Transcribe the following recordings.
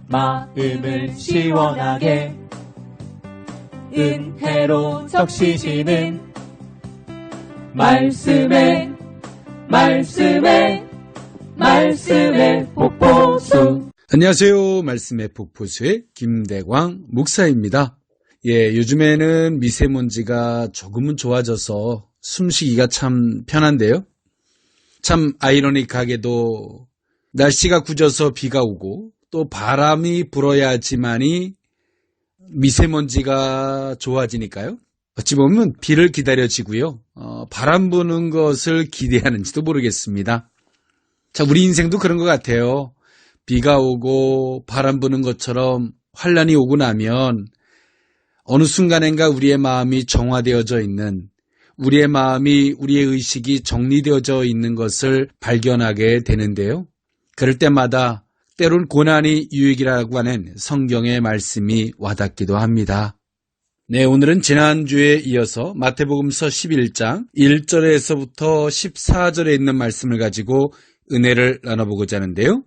마음을 시원하게 은혜로 적시시는 말씀에 폭포수. 안녕하세요. 말씀의 폭포수의 김대광 목사입니다. 요즘에는 미세먼지가 조금은 좋아져서 숨쉬기가 참 편한데요. 참 아이러니하게도 날씨가 굳어서 비가 오고 또 바람이 불어야지만이 미세먼지가 좋아지니까요. 어찌 보면 비를 기다려지고요. 바람 부는 것을 기대하는지도 모르겠습니다. 자, 우리 인생도 그런 것 같아요. 비가 오고 바람 부는 것처럼 환란이 오고 나면 어느 순간인가 우리의 마음이 정화되어져 있는, 우리의 마음이, 우리의 의식이 정리되어져 있는 것을 발견하게 되는데요. 그럴 때마다 때론 고난이 유익이라고 하는 성경의 말씀이 와닿기도 합니다. 네, 오늘은 지난주에 이어서 마태복음서 11장 1절에서부터 14절에 있는 말씀을 가지고 은혜를 나눠보고자 하는데요.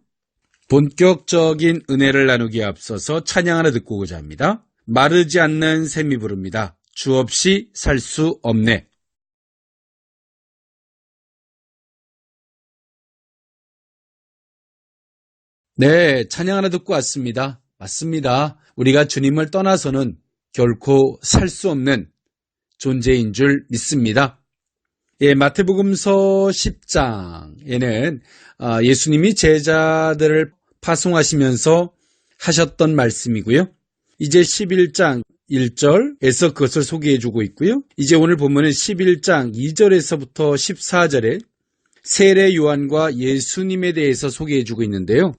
본격적인 은혜를 나누기에 앞서서 찬양 하나 듣고 오고자 합니다. 마르지 않는 샘이 부릅니다. 주 없이 살 수 없네. 네, 찬양 하나 듣고 왔습니다. 맞습니다. 우리가 주님을 떠나서는 결코 살 수 없는 존재인 줄 믿습니다. 마태복음서 10장에는 예수님이 제자들을 파송하시면서 하셨던 말씀이고요. 이제 11장 1절에서 그것을 소개해주고 있고요. 이제 오늘 본문은 11장 2절에서부터 14절에 세례 요한과 예수님에 대해서 소개해주고 있는데요.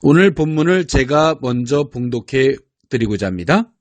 오늘 본문을 제가 먼저 봉독해 드리고자 합니다.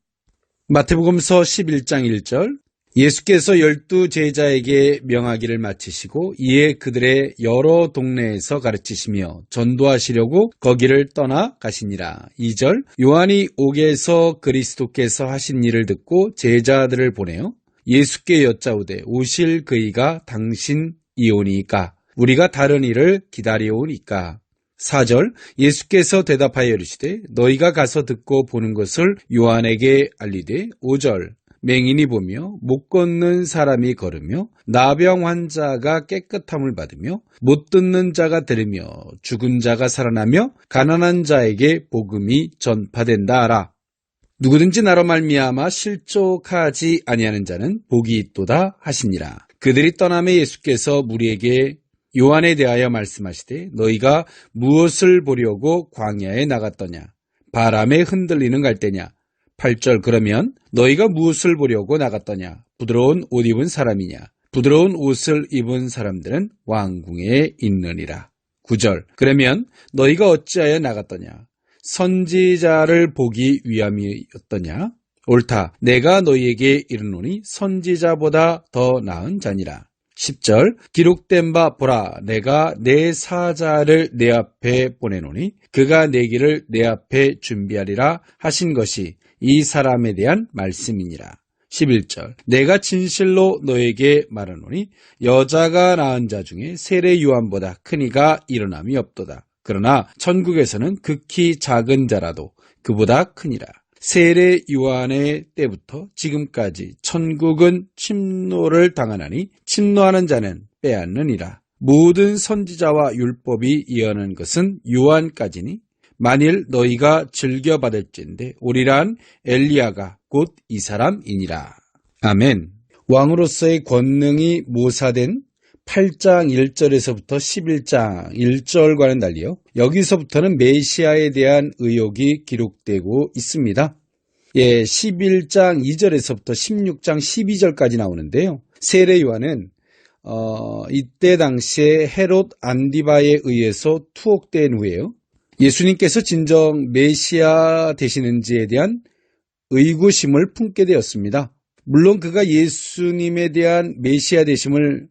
마태복음서 11장 1절. 예수께서 12 제자에게 명하기를 마치시고 이에 그들의 여러 동네에서 가르치시며 전도하시려고 거기를 떠나 가시니라. 2절. 요한이 옥에서 그리스도께서 하신 일을 듣고 제자들을 보내어 예수께 여짜오되 오실 그이가 당신이오니까 우리가 다른 일을 기다려오니까. 4절. 예수께서 대답하여 이르시되 너희가 가서 듣고 보는 것을 요한에게 알리되. 5절. 맹인이 보며 못 걷는 사람이 걸으며 나병 환자가 깨끗함을 받으며 못 듣는 자가 들으며 죽은 자가 살아나며 가난한 자에게 복음이 전파된다 하라. 누구든지 나로 말미암아 실족하지 아니하는 자는 복이 있도다 하시니라. 그들이 떠나매 예수께서 무리에게 요한에 대하여 말씀하시되 너희가 무엇을 보려고 광야에 나갔더냐? 바람에 흔들리는 갈대냐? 8절. 그러면 너희가 무엇을 보려고 나갔더냐? 부드러운 옷 입은 사람이냐? 부드러운 옷을 입은 사람들은 왕궁에 있느니라. 9절. 그러면 너희가 어찌하여 나갔더냐? 선지자를 보기 위함이었더냐? 옳다. 내가 너희에게 이르노니 선지자보다 더 나은 자니라. 10절. 기록된 바 보라 내가 내 사자를 내 앞에 보내노니 그가 내 길을 내 앞에 준비하리라 하신 것이 이 사람에 대한 말씀이니라. 11절. 내가 진실로 너에게 말하노니 여자가 낳은 자 중에 세례 요한보다 큰 이가 일어남이 없도다. 그러나 천국에서는 극히 작은 자라도 그보다 크니라. 세례 요한의 때부터 지금까지 천국은 침노를 당하나니 침노하는 자는 빼앗느니라. 모든 선지자와 율법이 예언한 것은 요한까지니 만일 너희가 즐겨받을진대 오리란 엘리야가 곧 이 사람이니라. 아멘. 왕으로서의 권능이 모사된 8장 1절에서부터 11장 1절과는 달리요. 여기서부터는 메시아에 대한 의혹이 기록되고 있습니다. 11장 2절에서부터 16장 12절까지 나오는데요. 세례 요한은 이때 당시에 헤롯 안디바에 의해서 투옥된 후에요. 예수님께서 진정 메시아 되시는지에 대한 의구심을 품게 되었습니다. 물론 그가 예수님에 대한 메시아 되심을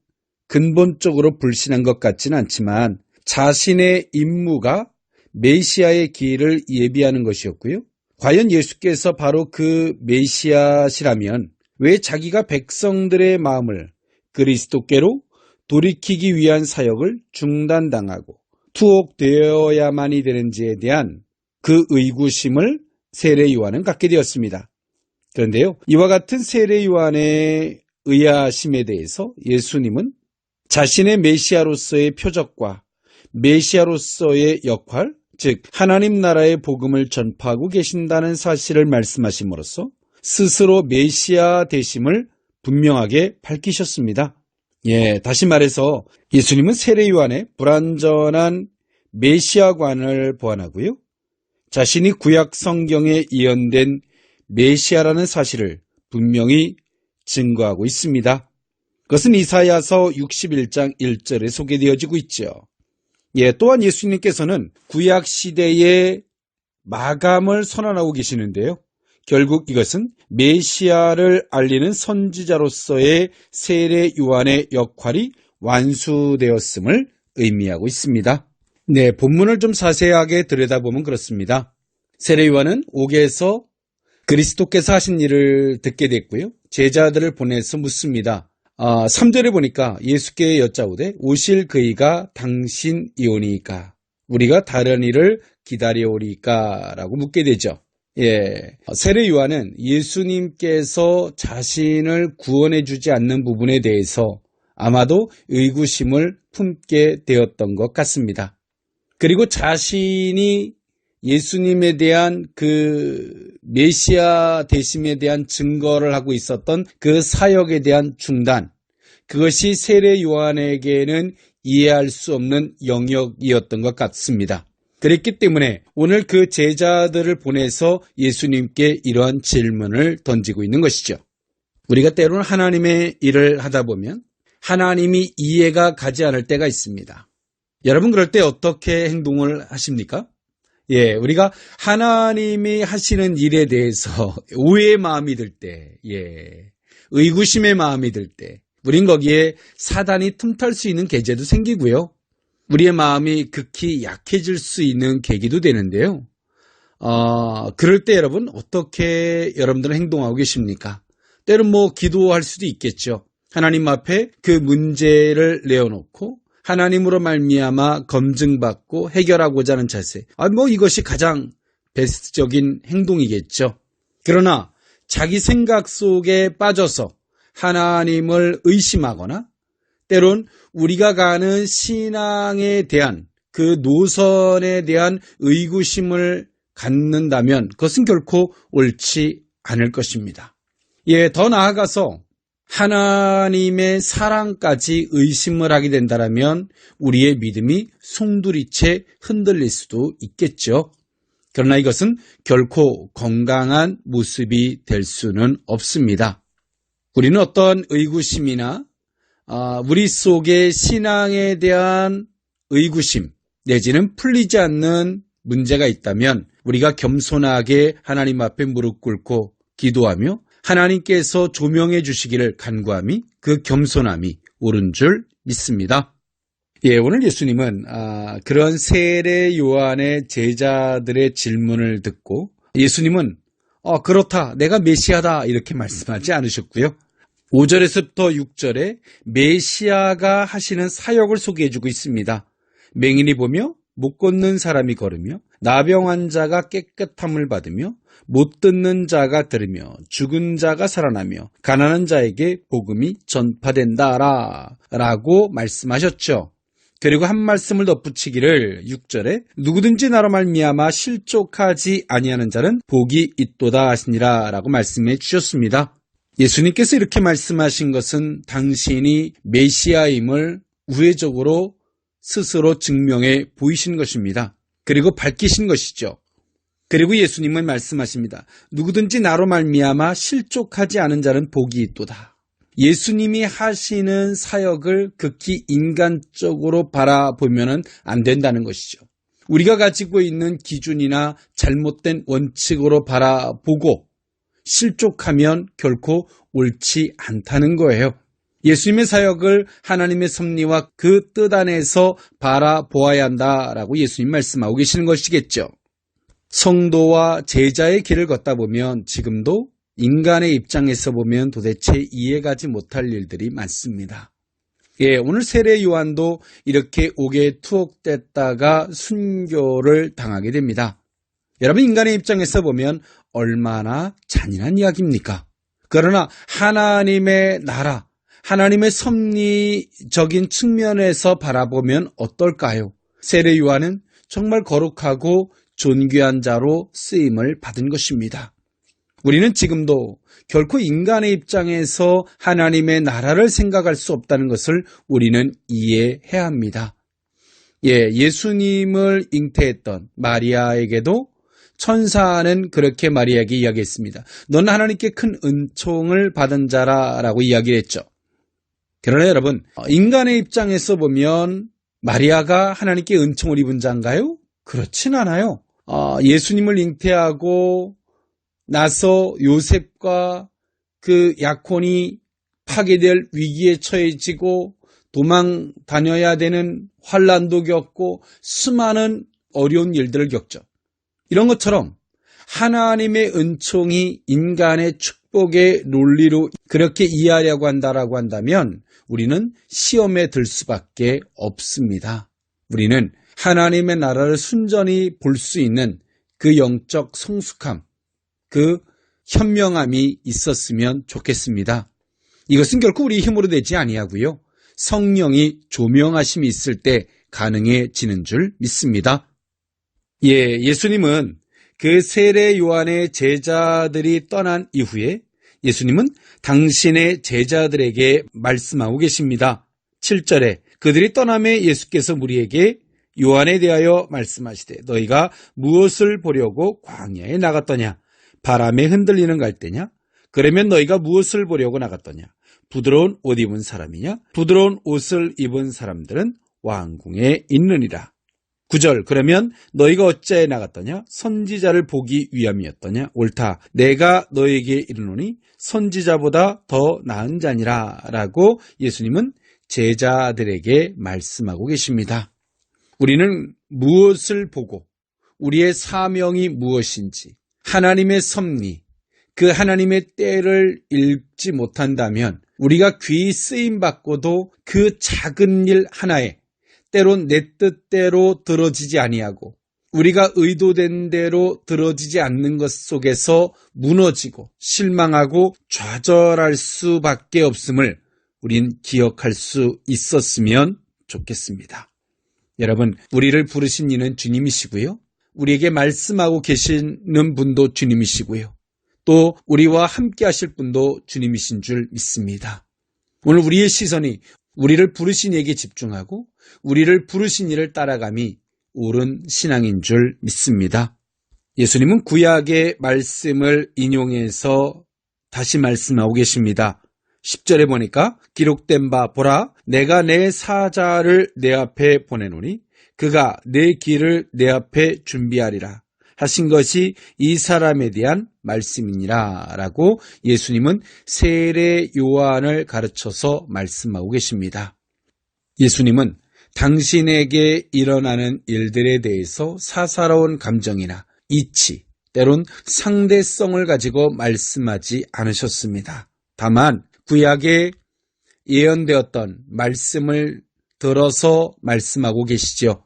근본적으로 불신한 것 같지는 않지만 자신의 임무가 메시아의 길을 예비하는 것이었고요. 과연 예수께서 바로 그 메시아시라면 왜 자기가 백성들의 마음을 그리스도께로 돌이키기 위한 사역을 중단당하고 투옥되어야만이 되는지에 대한 그 의구심을 세례 요한은 갖게 되었습니다. 그런데요, 이와 같은 세례 요한의 의아심에 대해서 예수님은 자신의 메시아로서의 표적과 메시아로서의 역할, 즉 하나님 나라의 복음을 전파하고 계신다는 사실을 말씀하심으로써 스스로 메시아 되심을 분명하게 밝히셨습니다. 다시 말해서 예수님은 세례 요한의 불완전한 메시아관을 보완하고요, 자신이 구약 성경에 예언된 메시아라는 사실을 분명히 증거하고 있습니다. 그것은 이사야서 61장 1절에 소개되어지고 있죠. 또한 예수님께서는 구약 시대의 마감을 선언하고 계시는데요, 결국 이것은 메시아를 알리는 선지자로서의 세례 요한의 역할이 완수되었음을 의미하고 있습니다. 본문을 좀 자세하게 들여다보면 그렇습니다. 세례 요한은 옥에서 그리스도께서 하신 일을 듣게 됐고요, 제자들을 보내서 묻습니다. 3절에 보니까 예수께 여짜오되 오실 그이가 당신이오니까 우리가 다른 일을 기다려오리까 라고 묻게 되죠. 세례 요한은 예수님께서 자신을 구원해 주지 않는 부분에 대해서 아마도 의구심을 품게 되었던 것 같습니다. 그리고 자신이 예수님에 대한 그 메시아 되심에 대한 증거를 하고 있었던 그 사역에 대한 중단, 그것이 세례 요한에게는 이해할 수 없는 영역이었던 것 같습니다. 그랬기 때문에 오늘 그 제자들을 보내서 예수님께 이러한 질문을 던지고 있는 것이죠. 우리가 때로는 하나님의 일을 하다 보면 하나님이 이해가 가지 않을 때가 있습니다. 여러분, 그럴 때 어떻게 행동을 하십니까? 우리가 하나님이 하시는 일에 대해서 오해의 마음이 들 때, 의구심의 마음이 들 때, 우린 거기에 사단이 틈탈 수 있는 계제도 생기고요, 우리의 마음이 극히 약해질 수 있는 계기도 되는데요. 그럴 때 여러분, 어떻게 여러분들은 행동하고 계십니까? 때론 기도할 수도 있겠죠. 하나님 앞에 그 문제를 내어놓고 하나님으로 말미암아 검증받고 해결하고자 하는 자세. 이것이 가장 베스트적인 행동이겠죠. 그러나 자기 생각 속에 빠져서 하나님을 의심하거나 때론 우리가 가는 신앙에 대한 그 노선에 대한 의구심을 갖는다면 그것은 결코 옳지 않을 것입니다. 더 나아가서 하나님의 사랑까지 의심을 하게 된다면 우리의 믿음이 송두리째 흔들릴 수도 있겠죠. 그러나 이것은 결코 건강한 모습이 될 수는 없습니다. 우리는 어떤 의구심이나 우리 속의 신앙에 대한 의구심 내지는 풀리지 않는 문제가 있다면 우리가 겸손하게 하나님 앞에 무릎 꿇고 기도하며 하나님께서 조명해 주시기를 간구함이, 그 겸손함이 옳은 줄 믿습니다. 오늘 예수님은 그런 세례 요한의 제자들의 질문을 듣고 예수님은 그렇다, 내가 메시아다 이렇게 말씀하지 않으셨고요. 5절에서부터 6절에 메시아가 하시는 사역을 소개해주고 있습니다. 맹인이 보며 못 걷는 사람이 걸으며 나병 환자가 깨끗함을 받으며 못 듣는 자가 들으며 죽은 자가 살아나며 가난한 자에게 복음이 전파된다라 라고 말씀하셨죠. 그리고 한 말씀을 덧붙이기를 6절에 누구든지 나로 말미암아 실족하지 아니하는 자는 복이 있도다 하시니라 라고 말씀해 주셨습니다. 예수님께서 이렇게 말씀하신 것은 당신이 메시아임을 우회적으로 스스로 증명해 보이신 것입니다. 그리고 밝히신 것이죠. 그리고 예수님은 말씀하십니다. 누구든지 나로 말미암아 실족하지 않은 자는 복이 있도다. 예수님이 하시는 사역을 극히 인간적으로 바라보면 안 된다는 것이죠. 우리가 가지고 있는 기준이나 잘못된 원칙으로 바라보고 실족하면 결코 옳지 않다는 거예요. 예수님의 사역을 하나님의 섭리와 그 뜻 안에서 바라보아야 한다라고 예수님 말씀하고 계시는 것이겠죠. 성도와 제자의 길을 걷다 보면 지금도 인간의 입장에서 보면 도대체 이해가지 못할 일들이 많습니다. 오늘 세례 요한도 이렇게 옥에 투옥됐다가 순교를 당하게 됩니다. 여러분, 인간의 입장에서 보면 얼마나 잔인한 이야기입니까? 그러나 하나님의 나라, 하나님의 섭리적인 측면에서 바라보면 어떨까요? 세례 요한은 정말 거룩하고 존귀한 자로 쓰임을 받은 것입니다. 우리는 지금도 결코 인간의 입장에서 하나님의 나라를 생각할 수 없다는 것을 우리는 이해해야 합니다. 예수님을 잉태했던 마리아에게도 천사는 그렇게 마리아에게 이야기했습니다. 넌 하나님께 큰 은총을 받은 자라라고 이야기를 했죠. 그러나 여러분, 인간의 입장에서 보면 마리아가 하나님께 은총을 입은 자인가요? 그렇진 않아요. 예수님을 잉태하고 나서 요셉과 그 약혼이 파괴될 위기에 처해지고 도망 다녀야 되는 환난도 겪고 수많은 어려운 일들을 겪죠. 이런 것처럼 하나님의 은총이 인간의 축복의 논리로 그렇게 이해하려고 한다라고 한다면 우리는 시험에 들 수밖에 없습니다. 우리는 하나님의 나라를 순전히 볼 수 있는 그 영적 성숙함, 그 현명함이 있었으면 좋겠습니다. 이것은 결코 우리 힘으로 되지 아니하고요. 성령이 조명하심이 있을 때 가능해지는 줄 믿습니다. 예수님은 그 세례 요한의 제자들이 떠난 이후에 예수님은 당신의 제자들에게 말씀하고 계십니다. 7절에 그들이 떠남에 예수께서 무리에게 요한에 대하여 말씀하시되 너희가 무엇을 보려고 광야에 나갔더냐? 바람에 흔들리는 갈대냐? 그러면 너희가 무엇을 보려고 나갔더냐? 부드러운 옷 입은 사람이냐? 부드러운 옷을 입은 사람들은 왕궁에 있느니라. 9절 그러면 너희가 어찌하여 나갔더냐? 선지자를 보기 위함이었더냐? 옳다. 내가 너희에게 이르노니 선지자보다 더 나은 자니라 라고 예수님은 제자들에게 말씀하고 계십니다. 우리는 무엇을 보고 우리의 사명이 무엇인지 하나님의 섭리, 그 하나님의 때를 읽지 못한다면 우리가 귀히 쓰임받고도 그 작은 일 하나에 때론 내 뜻대로 들어지지 아니하고 우리가 의도된 대로 들어지지 않는 것 속에서 무너지고 실망하고 좌절할 수밖에 없음을 우린 기억할 수 있었으면 좋겠습니다. 여러분, 우리를 부르신 이는 주님이시고요. 우리에게 말씀하고 계시는 분도 주님이시고요. 또 우리와 함께 하실 분도 주님이신 줄 믿습니다. 오늘 우리의 시선이 우리를 부르신 이에게 집중하고 우리를 부르신 이를 따라감이 옳은 신앙인 줄 믿습니다. 예수님은 구약의 말씀을 인용해서 다시 말씀하고 계십니다. 10절에 보니까 기록된 바 보라 내가 내 사자를 내 앞에 보내노니 그가 내 길을 내 앞에 준비하리라 하신 것이 이 사람에 대한 말씀이니라 라고 예수님은 세례 요한을 가르쳐서 말씀하고 계십니다. 예수님은 당신에게 일어나는 일들에 대해서 사사로운 감정이나 이치, 때론 상대성을 가지고 말씀하지 않으셨습니다. 다만 구약에 예언되었던 말씀을 들어서 말씀하고 계시죠.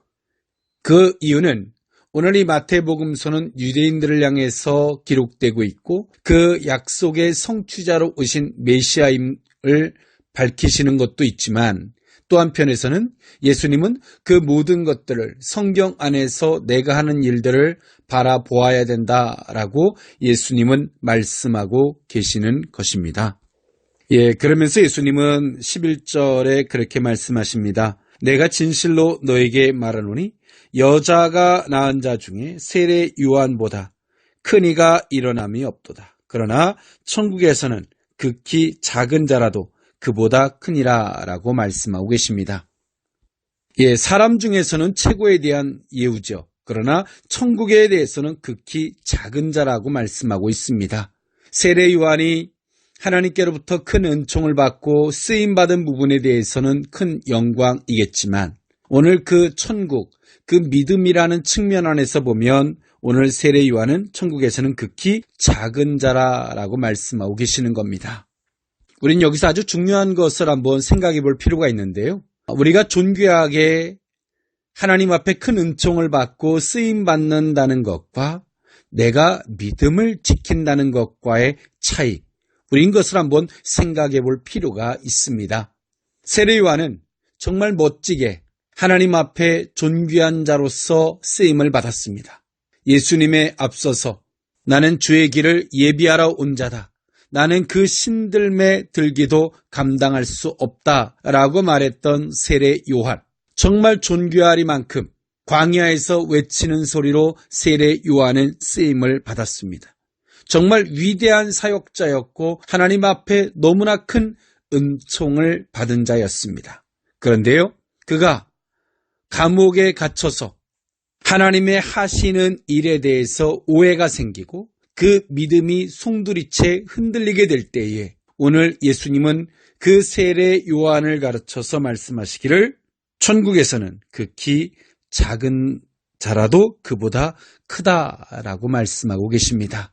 그 이유는 오늘 이 마태복음서는 유대인들을 향해서 기록되고 있고 그 약속의 성취자로 오신 메시아임을 밝히시는 것도 있지만 또 한편에서는 예수님은 그 모든 것들을 성경 안에서 내가 하는 일들을 바라보아야 된다라고 예수님은 말씀하고 계시는 것입니다. 그러면서 예수님은 11절에 그렇게 말씀하십니다. 내가 진실로 너에게 말하노니 여자가 낳은 자 중에 세례 요한보다 큰 이가 일어남이 없도다. 그러나 천국에서는 극히 작은 자라도 그보다 크니라 라고 말씀하고 계십니다. 사람 중에서는 최고에 대한 예우죠. 그러나 천국에 대해서는 극히 작은 자라고 말씀하고 있습니다. 세례 요한이 하나님께로부터 큰 은총을 받고 쓰임받은 부분에 대해서는 큰 영광이겠지만 오늘 그 천국, 그 믿음이라는 측면 안에서 보면 오늘 세례 요한은 천국에서는 극히 작은 자라라고 말씀하고 계시는 겁니다. 우린 여기서 아주 중요한 것을 한번 생각해 볼 필요가 있는데요. 우리가 존귀하게 하나님 앞에 큰 은총을 받고 쓰임받는다는 것과 내가 믿음을 지킨다는 것과의 차이, 우린 것을 한번 생각해 볼 필요가 있습니다. 세례 요한은 정말 멋지게 하나님 앞에 존귀한 자로서 쓰임을 받았습니다. 예수님에 앞서서 나는 주의 길을 예비하러 온 자다. 나는 그 신들매 들기도 감당할 수 없다라고 말했던 세례 요한. 정말 존귀하리만큼 광야에서 외치는 소리로 세례 요한은 쓰임을 받았습니다. 정말 위대한 사역자였고 하나님 앞에 너무나 큰 은총을 받은 자였습니다. 그런데요, 그가 감옥에 갇혀서 하나님의 하시는 일에 대해서 오해가 생기고 그 믿음이 송두리째 흔들리게 될 때에 오늘 예수님은 그 세례 요한을 가르쳐서 말씀하시기를 천국에서는 극히 작은 자라도 그보다 크다라고 말씀하고 계십니다.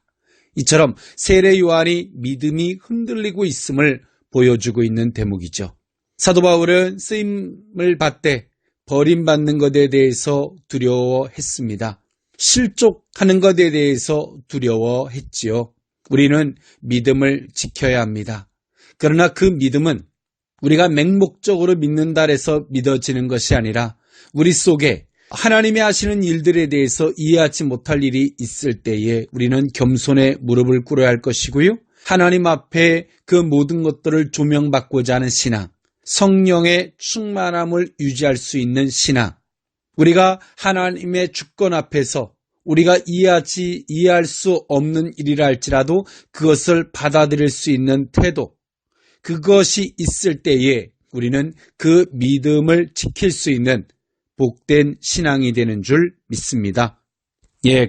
이처럼 세례 요한이 믿음이 흔들리고 있음을 보여주고 있는 대목이죠. 사도 바울은 쓰임을 받되 버림받는 것에 대해서 두려워했습니다. 실족하는 것에 대해서 두려워했지요. 우리는 믿음을 지켜야 합니다. 그러나 그 믿음은 우리가 맹목적으로 믿는다 해서 믿어지는 것이 아니라 우리 속에 하나님이 하시는 일들에 대해서 이해하지 못할 일이 있을 때에 우리는 겸손에 무릎을 꿇어야 할 것이고요. 하나님 앞에 그 모든 것들을 조명받고자 하는 신앙, 성령의 충만함을 유지할 수 있는 신앙, 우리가 하나님의 주권 앞에서 우리가 이해할 수 없는 일이라 할지라도 그것을 받아들일 수 있는 태도, 그것이 있을 때에 우리는 그 믿음을 지킬 수 있는 복된 신앙이 되는 줄 믿습니다.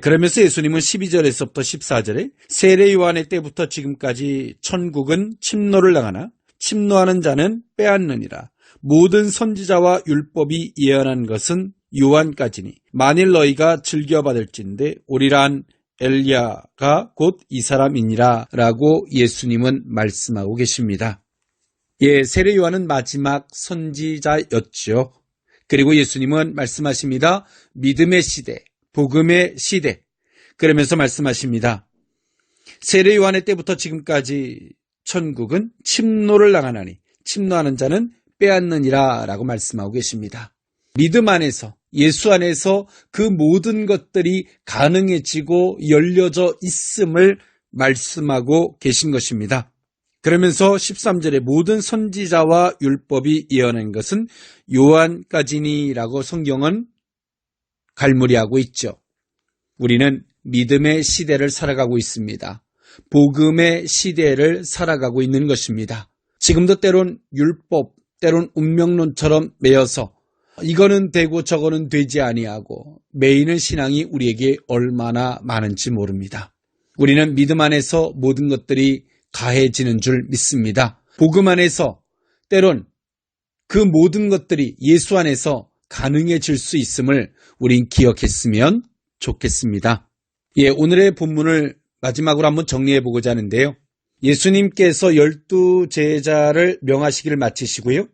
그러면서 예수님은 12절에서부터 14절에 세례 요한의 때부터 지금까지 천국은 침노를 당하나 침노하는 자는 빼앗느니라. 모든 선지자와 율법이 예언한 것은 요한까지니 만일 너희가 즐겨받을진대 오리란 엘리야가 곧 이 사람이니라 라고 예수님은 말씀하고 계십니다. 세례 요한은 마지막 선지자였지요. 그리고 예수님은 말씀하십니다. 믿음의 시대, 복음의 시대. 그러면서 말씀하십니다. 세례 요한의 때부터 지금까지 천국은 침노를 당하나니 침노하는 자는 빼앗느니라 라고 말씀하고 계십니다. 믿음 안에서, 예수 안에서 그 모든 것들이 가능해지고 열려져 있음을 말씀하고 계신 것입니다. 그러면서 13절에 모든 선지자와 율법이 예언한 것은 요한까지니라고 성경은 갈무리하고 있죠. 우리는 믿음의 시대를 살아가고 있습니다. 복음의 시대를 살아가고 있는 것입니다. 지금도 때론 율법, 때론 운명론처럼 매여서 이거는 되고 저거는 되지 아니하고 매이는 신앙이 우리에게 얼마나 많은지 모릅니다. 우리는 믿음 안에서 모든 것들이 가해지는 줄 믿습니다. 복음 안에서 때론 그 모든 것들이 예수 안에서 가능해질 수 있음을 우린 기억했으면 좋겠습니다. 오늘의 본문을 마지막으로 한번 정리해 보고자 하는데요. 예수님께서 12제자를 명하시기를 마치시고요.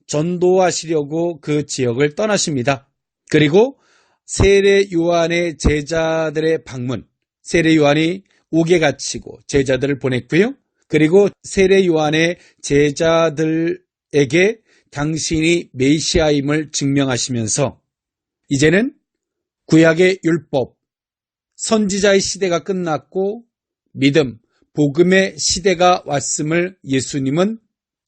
전도하시려고 그 지역을 떠나십니다. 그리고 세례 요한의 제자들의 방문, 세례 요한이 옥에 갇히고 제자들을 보냈고요. 그리고 세례 요한의 제자들에게 당신이 메시아임을 증명하시면서 이제는 구약의 율법, 선지자의 시대가 끝났고 믿음, 복음의 시대가 왔음을 예수님은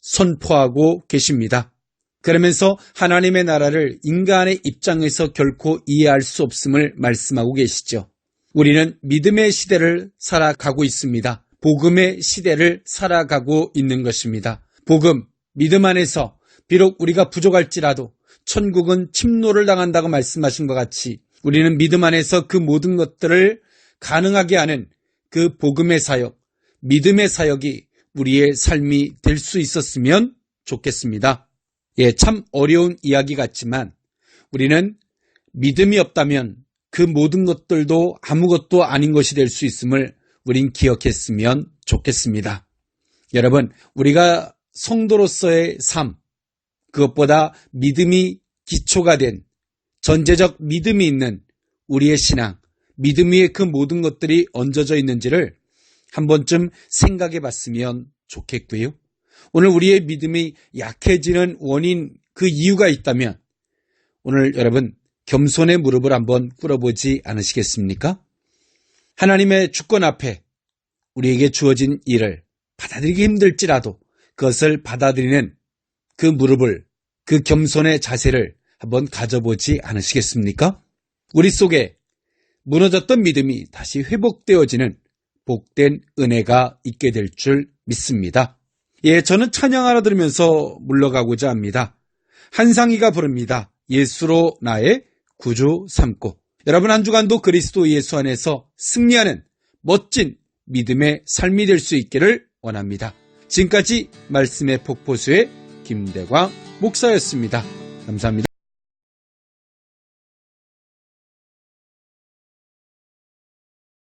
선포하고 계십니다. 그러면서 하나님의 나라를 인간의 입장에서 결코 이해할 수 없음을 말씀하고 계시죠. 우리는 믿음의 시대를 살아가고 있습니다. 복음의 시대를 살아가고 있는 것입니다. 복음, 믿음 안에서 비록 우리가 부족할지라도 천국은 침노를 당한다고 말씀하신 것 같이 우리는 믿음 안에서 그 모든 것들을 가능하게 하는 그 복음의 사역, 믿음의 사역이 우리의 삶이 될 수 있었으면 좋겠습니다. 참 어려운 이야기 같지만 우리는 믿음이 없다면 그 모든 것들도 아무것도 아닌 것이 될 수 있음을 우린 기억했으면 좋겠습니다. 여러분, 우리가 성도로서의 삶, 그것보다 믿음이 기초가 된 전제적 믿음이 있는 우리의 신앙, 믿음 위에 그 모든 것들이 얹어져 있는지를 한 번쯤 생각해 봤으면 좋겠고요. 오늘 우리의 믿음이 약해지는 원인, 그 이유가 있다면 오늘 여러분 겸손의 무릎을 한번 꿇어보지 않으시겠습니까? 하나님의 주권 앞에 우리에게 주어진 일을 받아들이기 힘들지라도 그것을 받아들이는 그 무릎을, 그 겸손의 자세를 한번 가져보지 않으시겠습니까? 우리 속에 무너졌던 믿음이 다시 회복되어지는 복된 은혜가 있게 될 줄 믿습니다. 예, 저는 찬양하러 들으면서 물러가고자 합니다. 한상희가 부릅니다. 예수로 나의 구주 삼고. 여러분 한 주간도 그리스도 예수 안에서 승리하는 멋진 믿음의 삶이 될 수 있기를 원합니다. 지금까지 말씀의 폭포수의 김대광 목사였습니다. 감사합니다.